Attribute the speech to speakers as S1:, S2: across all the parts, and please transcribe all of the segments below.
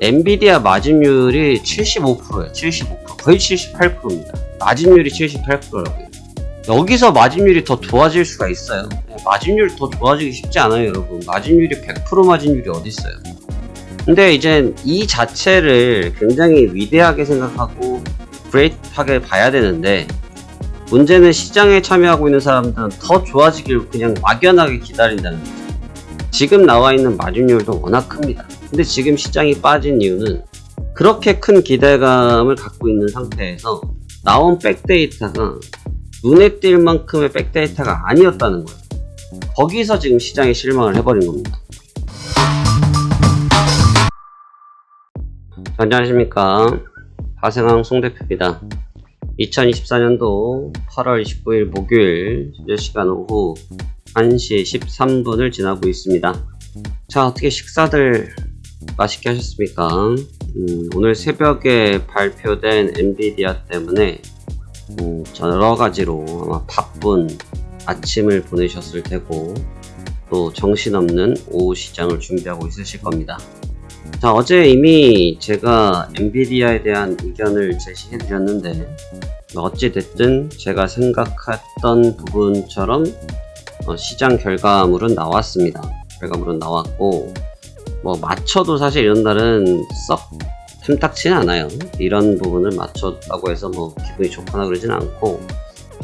S1: 엔비디아 마진율이 75%예요. 75%. 거의 78%입니다. 마진율이 78%라고요. 여기서 마진율이 더 좋아질 수가 있어요. 마진율이 더 좋아지기 쉽지 않아요, 여러분. 마진율이 100% 마진율이 어디 있어요. 근데 이제 이 자체를 굉장히 위대하게 생각하고 그레이트하게 봐야 되는데, 문제는 시장에 참여하고 있는 사람들은 더 좋아지길 그냥 막연하게 기다린다는 거죠. 지금 나와 있는 마진율도 워낙 큽니다. 근데 지금 시장이 빠진 이유는 그렇게 큰 기대감을 갖고 있는 상태에서 나온 백데이터가 눈에 띌 만큼의 백데이터가 아니었다는 거예요. 거기서 지금 시장에 실망을 해버린 겁니다. 안녕하십니까, 하생항 송대표입니다. 2024년도 8월 29일 목요일 현재 시간 오후 1시 13분을 지나고 있습니다. 자, 어떻게 식사들 맛있게 하셨습니까? 오늘 새벽에 발표된 엔비디아 때문에 여러 가지로 아마 바쁜 아침을 보내셨을 테고, 또 정신없는 오후 시장을 준비하고 있으실 겁니다. 자, 어제 이미 제가 엔비디아에 대한 의견을 제시해 드렸는데, 어찌됐든 제가 생각했던 부분처럼 시장 결과물은 나왔습니다. 결과물은 나왔고, 맞춰도 사실 이런 날은 썩 틈탁치는 않아요. 이런 부분을 맞췄다고 해서 기분이 좋거나 그러진 않고,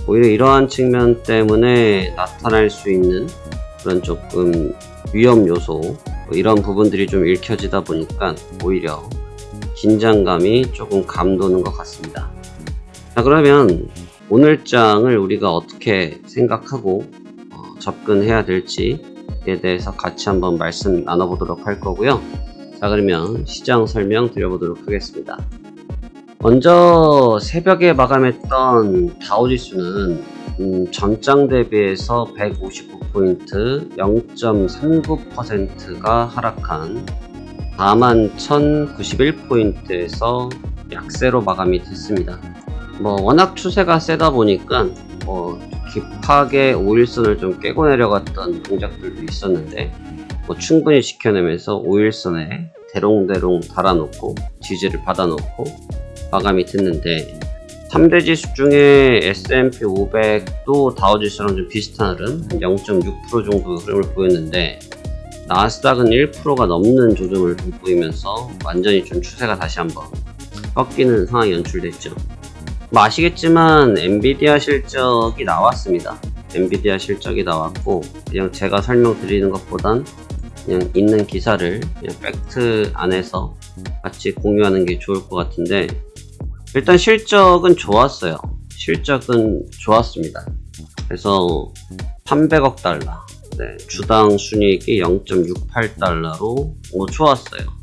S1: 오히려 이러한 측면 때문에 나타날 수 있는 그런 조금 위험 요소, 이런 부분들이 좀 읽혀지다 보니까 오히려 긴장감이 조금 감도는 것 같습니다. 자, 그러면 오늘 장을 우리가 어떻게 생각하고 접근해야 될지에 대해서 같이 한번 말씀 나눠보도록 할 거고요. 자, 그러면 시장 설명 드려보도록 하겠습니다. 먼저 새벽에 마감했던 다우지수는 전장 대비해서 159포인트 0.39%가 하락한 41,091포인트에서 약세로 마감이 됐습니다. 워낙 추세가 세다 보니까 깊하게 5일선을 좀 깨고 내려갔던 동작들도 있었는데, 충분히 지켜내면서 5일선에 대롱대롱 달아놓고 지지를 받아놓고 마감이 됐는데, 3대 지수 중에 S&P 500도 다우지수랑 좀 비슷한 흐름, 한 0.6% 정도 흐름을 보였는데, 나스닥은 1%가 넘는 조정을 보이면서 완전히 좀 추세가 다시 한번 꺾이는 상황이 연출됐죠. 아시겠지만 엔비디아 실적이 나왔습니다. 엔비디아 실적이 나왔고, 그냥 제가 설명드리는 것보단 그냥 있는 기사를 그냥 팩트 안에서 같이 공유하는 게 좋을 것 같은데, 일단 실적은 좋았어요. 실적은 좋았습니다. 그래서 300억 달러, 주당 순이익이 0.68달러로 좋았어요.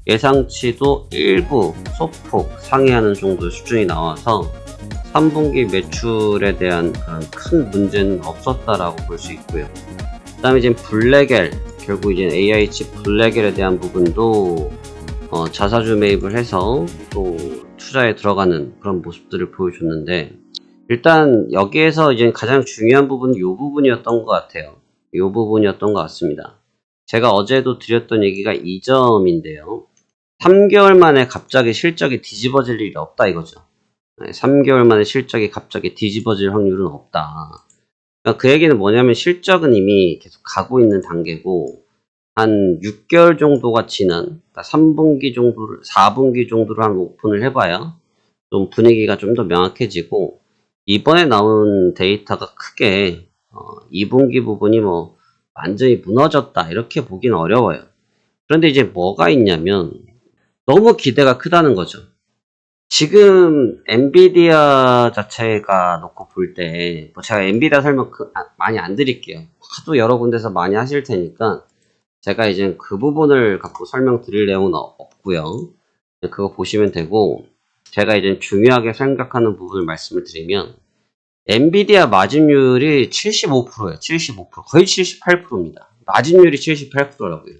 S1: 예상치도 일부 소폭 상회하는 정도의 수준이 나와서 3분기 매출에 대한 그런 큰 문제는 없었다라고 볼 수 있고요. 그 다음에 이제 블랙엘, 결국 이제 AI 칩 블랙엘에 대한 부분도 자사주 매입을 해서 또 투자에 들어가는 그런 모습들을 보여줬는데, 일단 여기에서 이제 가장 중요한 부분은 이 부분이었던 것 같아요. 이 부분이었던 것 같습니다. 제가 어제도 드렸던 얘기가 이 점인데요. 3개월 만에 갑자기 실적이 뒤집어질 일이 없다 이거죠. 3개월 만에 실적이 갑자기 뒤집어질 확률은 없다. 그러니까 그 얘기는 뭐냐면, 실적은 이미 계속 가고 있는 단계고, 한 6개월 정도가 지난, 그러니까 3분기 정도를, 4분기 정도를 한 오픈을 해봐야 좀 분위기가 좀 더 명확해지고, 이번에 나온 데이터가 크게 2분기 부분이 완전히 무너졌다 이렇게 보기는 어려워요. 그런데 이제 뭐가 있냐면, 너무 기대가 크다는 거죠. 지금 엔비디아 자체가 놓고 볼 때, 제가 엔비디아 설명 많이 안 드릴게요. 하도 여러 군데서 많이 하실 테니까 제가 이제 그 부분을 갖고 설명드릴 내용은 없고요. 그거 보시면 되고, 제가 이제 중요하게 생각하는 부분을 말씀을 드리면, 엔비디아 마진율이 75%예요. 75%. 거의 78%입니다. 마진율이 78%라고요.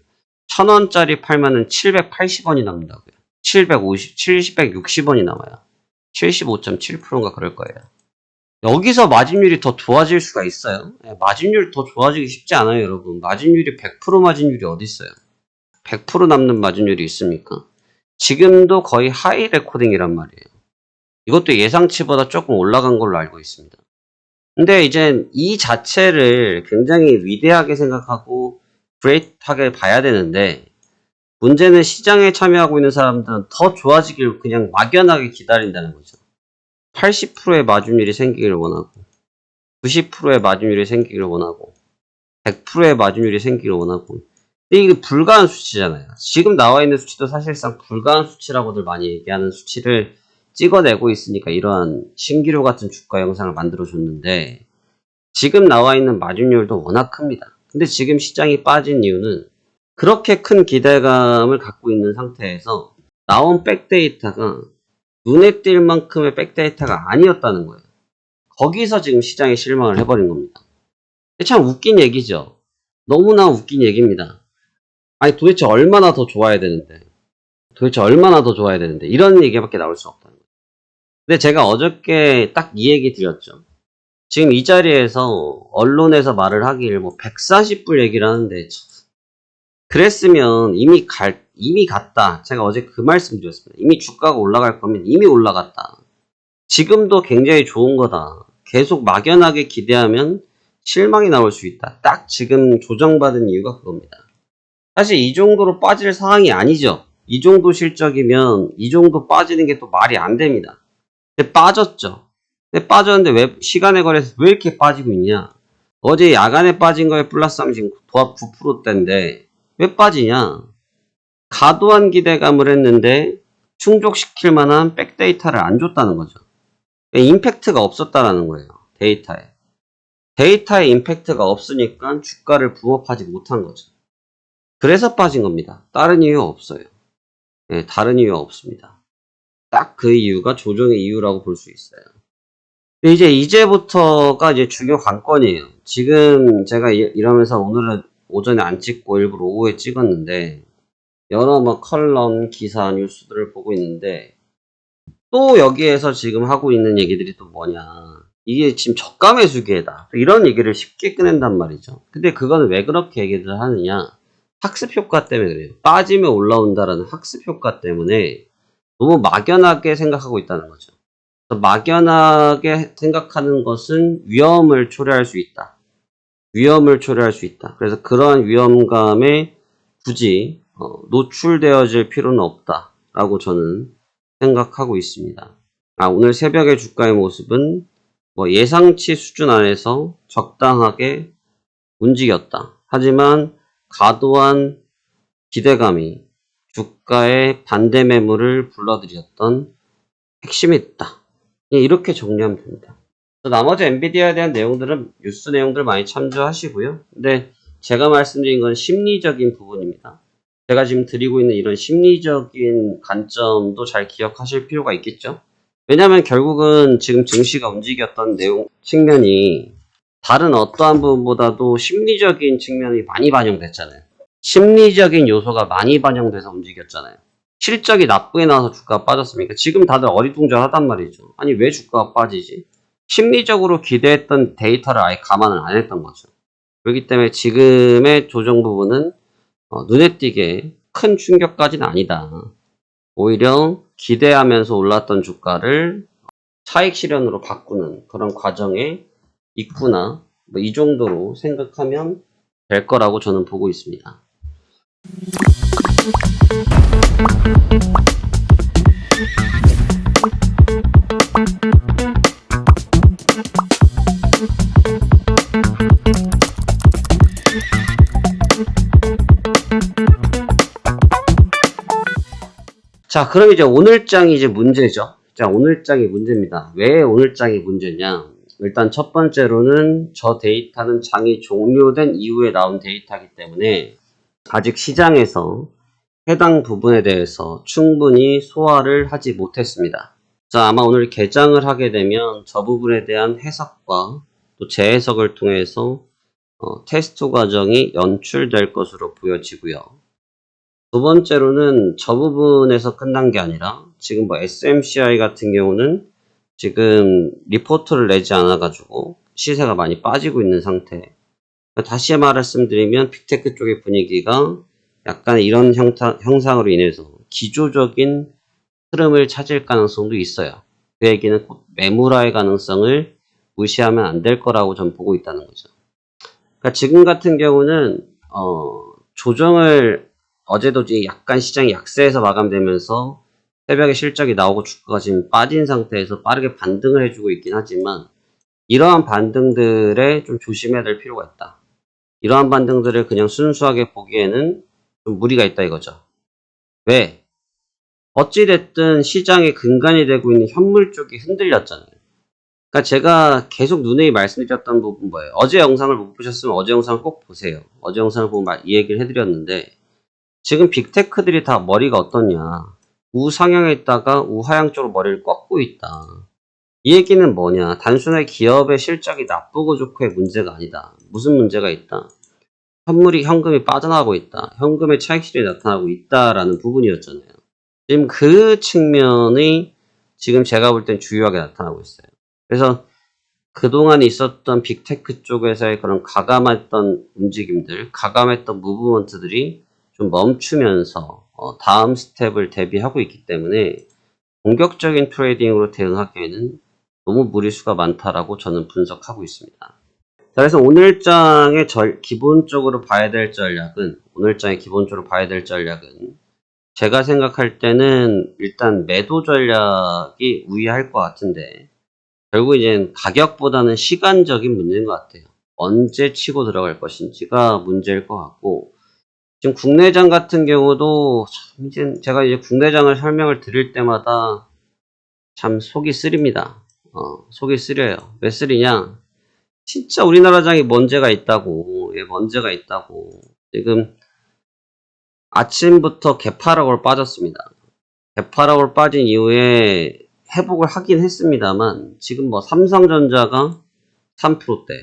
S1: 1000원짜리 팔면은 780원이 남는다고요. 760원이 남아요. 75.7%인가 그럴 거예요. 여기서 마진율이 더 좋아질 수가 있어요. 마진율이 더 좋아지기 쉽지 않아요, 여러분. 마진율이 100% 마진율이 어디 있어요? 100% 남는 마진율이 있습니까? 지금도 거의 하이 레코딩이란 말이에요. 이것도 예상치보다 조금 올라간 걸로 알고 있습니다. 근데 이제 이 자체를 굉장히 위대하게 생각하고 그레이트하게 봐야 되는데, 문제는 시장에 참여하고 있는 사람들은 더 좋아지길 그냥 막연하게 기다린다는 거죠. 80%의 마진율이 생기기를 원하고, 90%의 마진율이 생기기를 원하고, 100%의 마진율이 생기기를 원하고. 근데 이게 불가한 수치잖아요. 지금 나와 있는 수치도 사실상 불가한 수치라고들 많이 얘기하는 수치를 찍어내고 있으니까 이러한 신기루 같은 주가 영상을 만들어줬는데, 지금 나와 있는 마진율도 워낙 큽니다. 근데 지금 시장이 빠진 이유는 그렇게 큰 기대감을 갖고 있는 상태에서 나온 백데이터가 눈에 띌 만큼의 백데이터가 아니었다는 거예요. 거기서 지금 시장이 실망을 해버린 겁니다. 참 웃긴 얘기죠. 너무나 웃긴 얘기입니다. 아니 도대체 얼마나 더 좋아야 되는데, 이런 얘기밖에 나올 수 없다는 거예요. 근데 제가 어저께 딱 이 얘기 드렸죠. 지금 이 자리에서 언론에서 말을 하길 140불 얘기를 하는데, 그랬으면 이미 갔다. 제가 어제 그 말씀 드렸습니다. 이미 주가가 올라갈 거면 이미 올라갔다. 지금도 굉장히 좋은 거다. 계속 막연하게 기대하면 실망이 나올 수 있다. 딱 지금 조정받은 이유가 그겁니다. 사실 이 정도로 빠질 상황이 아니죠. 이 정도 실적이면 이 정도 빠지는 게 또 말이 안 됩니다. 근데 빠졌죠. 근데 빠졌는데 왜 시간에 걸려서 왜 이렇게 빠지고 있냐? 어제 야간에 빠진 거에 플러스하면 지금 도합 9%대인데 왜 빠지냐? 과도한 기대감을 했는데 충족시킬 만한 백데이터를 안 줬다는 거죠. 임팩트가 없었다라는 거예요. 데이터에 임팩트가 없으니까 주가를 붕업하지 못한 거죠. 그래서 빠진 겁니다. 다른 이유 없어요. 네, 다른 이유 없습니다. 딱 그 이유가 조정의 이유라고 볼 수 있어요. 이제부터가 이제 중요 관건이에요. 지금 제가 이러면서 오늘은 오전에 안 찍고 일부러 오후에 찍었는데, 여러 컬럼, 기사, 뉴스들을 보고 있는데, 또 여기에서 지금 하고 있는 얘기들이 또 뭐냐. 이게 지금 저가 매수 기회다. 이런 얘기를 쉽게 꺼낸단 말이죠. 근데 그거는 왜 그렇게 얘기를 하느냐. 학습 효과 때문에 그래요. 빠지면 올라온다라는 학습 효과 때문에 너무 막연하게 생각하고 있다는 거죠. 막연하게 생각하는 것은 위험을 초래할 수 있다. 그래서 그러한 위험감에 굳이 노출되어질 필요는 없다라고 저는 생각하고 있습니다. 오늘 새벽의 주가의 모습은 예상치 수준 안에서 적당하게 움직였다. 하지만 과도한 기대감이 주가의 반대 매물을 불러들였던 핵심이 있다. 이렇게 정리하면 됩니다. 나머지 엔비디아에 대한 내용들은 뉴스 내용들 많이 참조하시고요. 근데 제가 말씀드린 건 심리적인 부분입니다. 제가 지금 드리고 있는 이런 심리적인 관점도 잘 기억하실 필요가 있겠죠. 왜냐하면 결국은 지금 증시가 움직였던 내용 측면이 다른 어떠한 부분보다도 심리적인 측면이 많이 반영됐잖아요. 심리적인 요소가 많이 반영돼서 움직였잖아요. 실적이 나쁘게 나와서 주가가 빠졌습니까? 지금 다들 어리둥절하단 말이죠. 아니 왜 주가가 빠지지? 심리적으로 기대했던 데이터를 아예 감안을 안 했던 거죠. 그렇기 때문에 지금의 조정 부분은 눈에 띄게 큰 충격까지는 아니다. 오히려 기대하면서 올랐던 주가를 차익 실현으로 바꾸는 그런 과정에 있구나. 이 정도로 생각하면 될 거라고 저는 보고 있습니다. 자, 그럼 이제 오늘장이 이제 문제죠. 자, 오늘장이 문제입니다. 왜 오늘장이 문제냐? 일단 첫 번째로는 저 데이터는 장이 종료된 이후에 나온 데이터이기 때문에 아직 시장에서 해당 부분에 대해서 충분히 소화를 하지 못했습니다. 자, 아마 오늘 개장을 하게 되면 저 부분에 대한 해석과 또 재해석을 통해서 테스트 과정이 연출될 것으로 보여지고요. 두 번째로는 저 부분에서 끝난 게 아니라 지금 SMCI 같은 경우는 지금 리포트를 내지 않아가지고 시세가 많이 빠지고 있는 상태. 다시 말씀드리면 빅테크 쪽의 분위기가 약간 이런 형상으로 인해서 기조적인 흐름을 찾을 가능성도 있어요. 그 얘기는 곧 매물화의 가능성을 무시하면 안 될 거라고 전 보고 있다는 거죠. 그러니까 지금 같은 경우는 조정을 어제도 약간 시장이 약세에서 마감되면서 새벽에 실적이 나오고 주가가 지금 빠진 상태에서 빠르게 반등을 해주고 있긴 하지만 이러한 반등들에 좀 조심해야 될 필요가 있다. 이러한 반등들을 그냥 순수하게 보기에는 좀 무리가 있다 이거죠. 왜? 어찌됐든 시장의 근간이 되고 있는 현물 쪽이 흔들렸잖아요. 그러니까 제가 계속 누누이 말씀드렸던 부분 뭐예요? 어제 영상을 못 보셨으면 어제 영상을 꼭 보세요. 어제 영상을 보면 이 얘기를 해드렸는데 지금 빅테크들이 다 머리가 어떻냐. 우상향에 있다가 우하향 쪽으로 머리를 꺾고 있다. 이 얘기는 뭐냐. 단순하게 기업의 실적이 나쁘고 좋고의 문제가 아니다. 무슨 문제가 있다. 현금이 빠져나가고 있다. 현금의 차익실이 나타나고 있다라는 부분이었잖아요. 지금 그 측면이 지금 제가 볼 땐 주요하게 나타나고 있어요. 그래서 그동안 있었던 빅테크 쪽에서의 그런 가감했던 움직임들, 가감했던 무브먼트들이 좀 멈추면서 다음 스텝을 대비하고 있기 때문에 공격적인 트레이딩으로 대응하기에는 너무 무리수가 많다라고 저는 분석하고 있습니다. 자, 그래서 오늘장의 기본적으로 봐야 될 전략은 제가 생각할 때는 일단 매도 전략이 우위할 것 같은데 결국 이제 가격보다는 시간적인 문제인 것 같아요. 언제 치고 들어갈 것인지가 문제일 것 같고 지금 국내장 같은 경우도 참 이제 제가 이제 국내장을 설명을 드릴 때마다 참 속이 쓰립니다. 속이 쓰려요. 왜 쓰리냐? 진짜 우리나라장이 문제가 있다고. 지금 아침부터 개파락으로 빠졌습니다. 개파락으로 빠진 이후에 회복을 하긴 했습니다만 지금 뭐 삼성전자가 3%대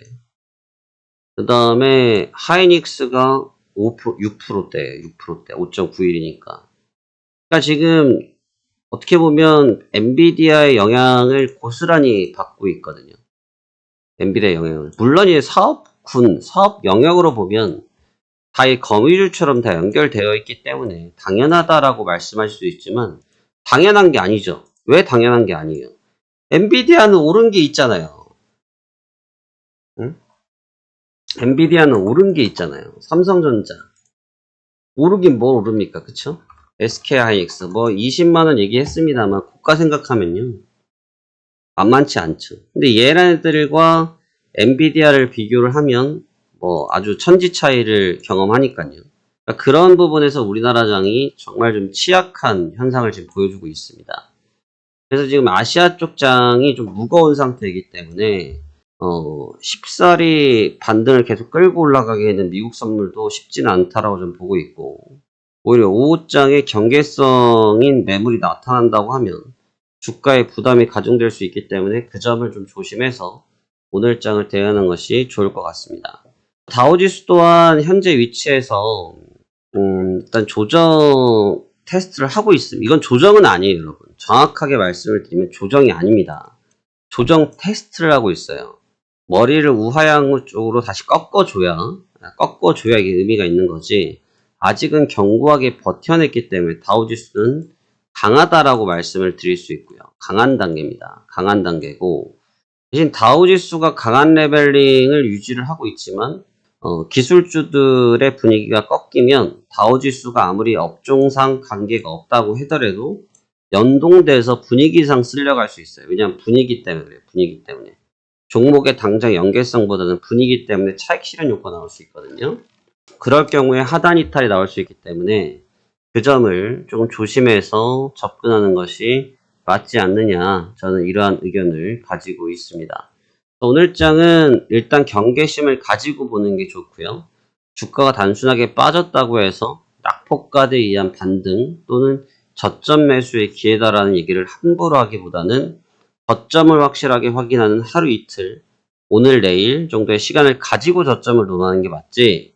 S1: 그 다음에 하이닉스가 6%대 5.91이니까 그러니까 지금 어떻게 보면 엔비디아의 영향을 고스란히 받고 있거든요. 엔비디아의 영향을 물론 이 사업 영역으로 보면 다 이 거미줄처럼 다 연결되어 있기 때문에 당연하다라고 말씀하실 수 있지만 당연한 게 아니죠. 왜 당연한 게 아니에요? 엔비디아는 오른 게 있잖아요. 응? 엔비디아는 오른 게 있잖아요. 삼성전자 오르긴 뭘 오릅니까? 그쵸? SK하이닉스 뭐 20만원 얘기했습니다만 고가 생각하면요 만만치 않죠. 근데 얘네들과 엔비디아를 비교를 하면 뭐 아주 천지 차이를 경험하니까요. 그러니까 그런 부분에서 우리나라장이 정말 좀 취약한 현상을 지금 보여주고 있습니다. 그래서 지금 아시아 쪽 장이 좀 무거운 상태이기 때문에 쉽사리 반등을 계속 끌고 올라가기에는 미국 선물도 쉽지는 않다라고 좀 보고 있고 오히려 5호장의 경계성인 매물이 나타난다고 하면 주가에 부담이 가중될 수 있기 때문에 그 점을 좀 조심해서 오늘장을 대하는 것이 좋을 것 같습니다. 다우지수 또한 현재 위치에서 일단 조정 테스트를 하고 있습니다. 이건 조정은 아니에요, 여러분. 정확하게 말씀을 드리면 조정이 아닙니다. 조정 테스트를 하고 있어요. 머리를 우하향 쪽으로 다시 꺾어줘야 이게 의미가 있는 거지. 아직은 견고하게 버텨냈기 때문에 다우지수는 강하다라고 말씀을 드릴 수 있고요. 강한 단계입니다. 강한 단계고 대신 다우지수가 강한 레벨링을 유지를 하고 있지만 기술주들의 분위기가 꺾이면 다우지수가 아무리 업종상 관계가 없다고 하더라도 연동돼서 분위기상 쓸려갈 수 있어요. 왜냐하면 분위기 때문에 그래요. 분위기 때문에. 종목의 당장 연계성보다는 분위기 때문에 차익 실현 효과가 나올 수 있거든요. 그럴 경우에 하단 이탈이 나올 수 있기 때문에 그 점을 조금 조심해서 접근하는 것이 맞지 않느냐 저는 이러한 의견을 가지고 있습니다. 오늘장은 일단 경계심을 가지고 보는 게 좋고요. 주가가 단순하게 빠졌다고 해서 낙폭과대에 의한 반등 또는 저점 매수의 기회다라는 얘기를 함부로 하기보다는 저점을 확실하게 확인하는 하루 이틀 오늘 내일 정도의 시간을 가지고 저점을 논하는 게 맞지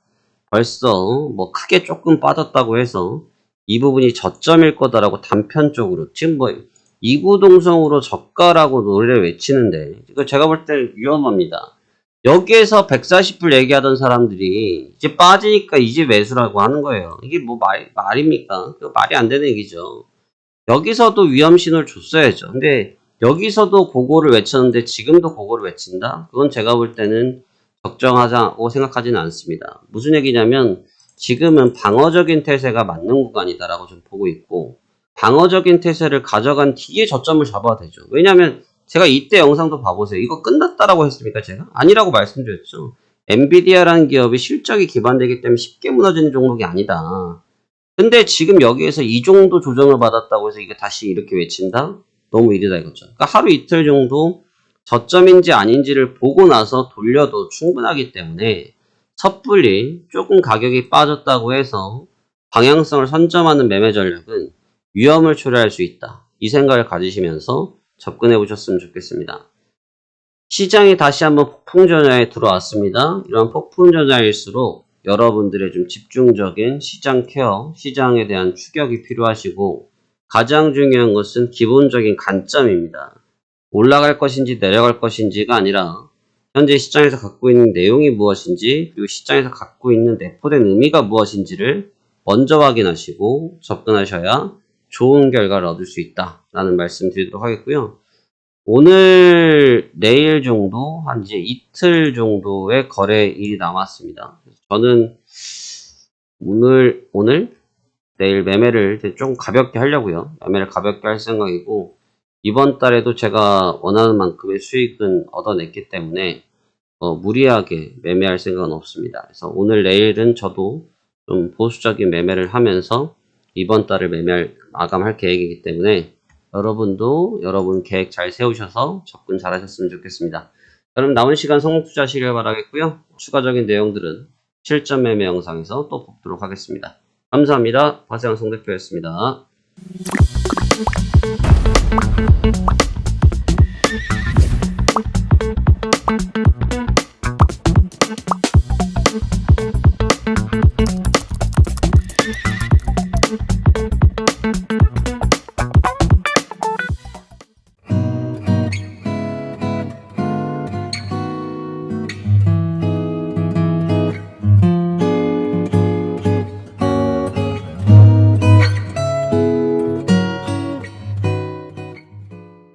S1: 벌써 뭐 크게 조금 빠졌다고 해서 이 부분이 저점일 거다라고 단편적으로 지금 뭐 이구동성으로 저가라고 노래를 외치는데 이거 제가 볼 때 위험합니다. 여기에서 140불 얘기하던 사람들이 이제 빠지니까 이제 매수라고 하는 거예요. 이게 뭐 말입니까? 말이 안 되는 얘기죠. 여기서도 위험 신호를 줬어야죠. 근데 여기서도 그거를 외쳤는데 지금도 그거를 외친다? 그건 제가 볼 때는 적정하자고 생각하지는 않습니다. 무슨 얘기냐면 지금은 방어적인 태세가 맞는 구간이다라고 좀 보고 있고, 방어적인 태세를 가져간 뒤에 저점을 잡아야 되죠. 왜냐면 제가 이때 영상도 봐보세요. 이거 끝났다라고 했습니까 제가? 아니라고 말씀드렸죠. 엔비디아라는 기업이 실적이 기반되기 때문에 쉽게 무너지는 종목이 아니다. 근데 지금 여기에서 이 정도 조정을 받았다고 해서 이게 다시 이렇게 외친다? 너무 이르다 이거죠. 그러니까 하루 이틀 정도 저점인지 아닌지를 보고 나서 돌려도 충분하기 때문에 섣불리 조금 가격이 빠졌다고 해서 방향성을 선점하는 매매 전략은 위험을 초래할 수 있다. 이 생각을 가지시면서 접근해 보셨으면 좋겠습니다. 시장이 다시 한번 폭풍 전야에 들어왔습니다. 이런 폭풍 전야일수록 여러분들의 좀 집중적인 시장 케어, 시장에 대한 추격이 필요하시고, 가장 중요한 것은 기본적인 관점입니다. 올라갈 것인지 내려갈 것인지가 아니라 현재 시장에서 갖고 있는 내용이 무엇인지, 그리고 시장에서 갖고 있는 내포된 의미가 무엇인지를 먼저 확인하시고 접근하셔야 좋은 결과를 얻을 수 있다라는 말씀 드리도록 하겠고요. 오늘, 내일 정도, 한 이제 이틀 정도의 거래일이 남았습니다. 저는 오늘, 내일 매매를 좀 가볍게 하려고요. 매매를 가볍게 할 생각이고, 이번 달에도 제가 원하는 만큼의 수익은 얻어냈기 때문에 무리하게 매매할 생각은 없습니다. 그래서 오늘, 내일은 저도 좀 보수적인 매매를 하면서 이번 달을 마감할 계획이기 때문에 여러분도 여러분 계획 잘 세우셔서 접근 잘 하셨으면 좋겠습니다. 그럼 남은 시간 성공 투자하시길 바라겠고요. 추가적인 내용들은 실전 매매 영상에서 또 보도록 하겠습니다. 감사합니다. 박세환 송대표였습니다.